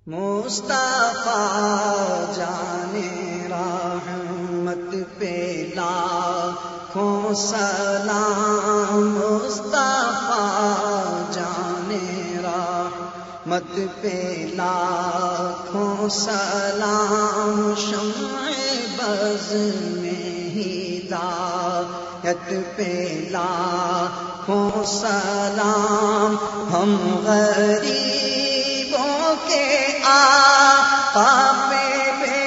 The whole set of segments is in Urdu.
مصطفیٰ جان رحمت پہ لاکھوں سلام، مصطفیٰ جان رحمت پہ لاکھوں سلام، شمع بز میں ہدایت پہ لاکھوں سلام، ہم غریبوں کے آقا پہ بے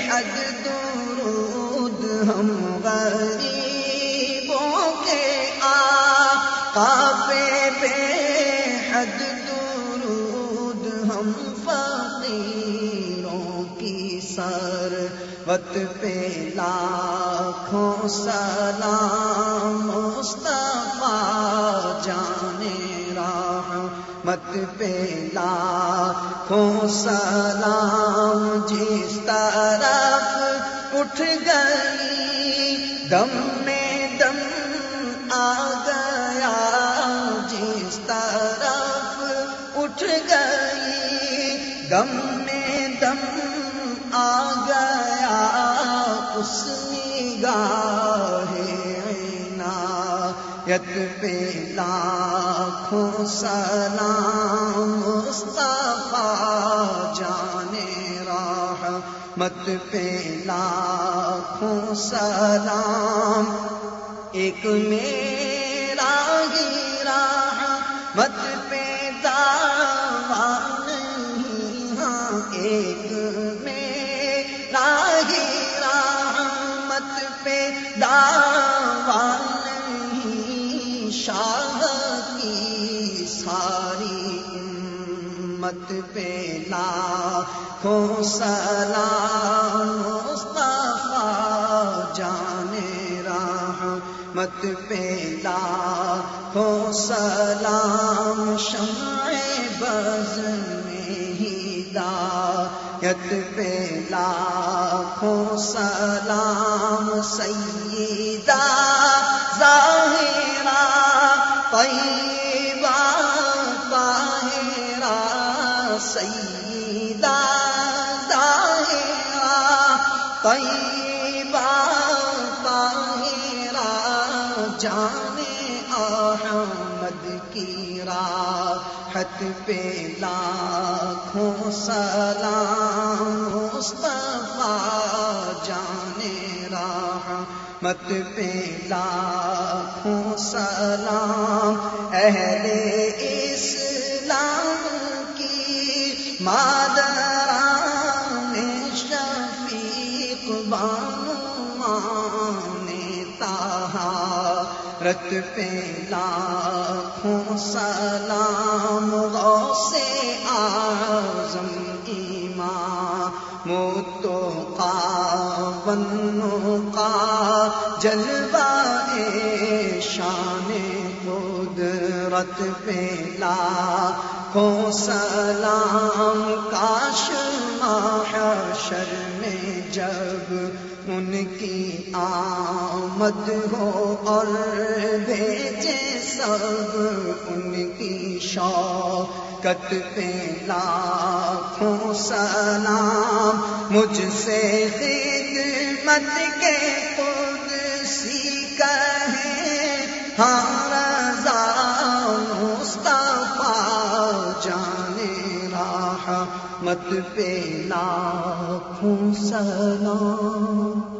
حد درود، ہم غریبوں کے آقا پہ بے حد درود، ہم فقیروں کی ثروت پہ لاکھوں سلام، مصطفیٰ جان رحمت پہ لاکھوں سلام، جس طرف اٹھ گئی دم میں دم آ گیا، جس طرف اٹھ گئی دم میں دم آ گیا، اس نگاہ عنایت پہ لاکھوں سلام، مصطفیٰ جان رحمت پہ لاکھوں سلام، ایک میرا ہی رحمت پہ دعویٰ نہیں، ہاں ایک میرا ہی رحمت پہ دعویٰ نہیں، شاہ کی ساری امت پہ لاکھوں سلام، مصطفیٰ جان رحمت پہ لاکھوں سلام، شمع بز میں ہدایت پہ لاکھوں سلام، سیدہ ظاہرہ طیبہ طاہرہ، سیدہ ظاہرہ طیبہ طاہرہ، جان احمد کی راحت پہ لاکھوں سلام، مصطفیٰ جان رحمت پہ لاکھوں سلام، اہل اسلام کی مادران شفیق بانوان طہارت پہ لاکھوں سلام، غوث اعظم امام التقیٰ والنقیٰ، جلوہ شان قدرت پہ لاکھوں سلام، کاش محشر میں جب ان کی آمد ہو اور بھیجے سب ان کی شوکت پہ لاکھوں سلام، مجھ سے خدمت کے قدسی کہیں ہاں رضا، مصطفیٰ جان رحمت پہ لاکھوں سلام۔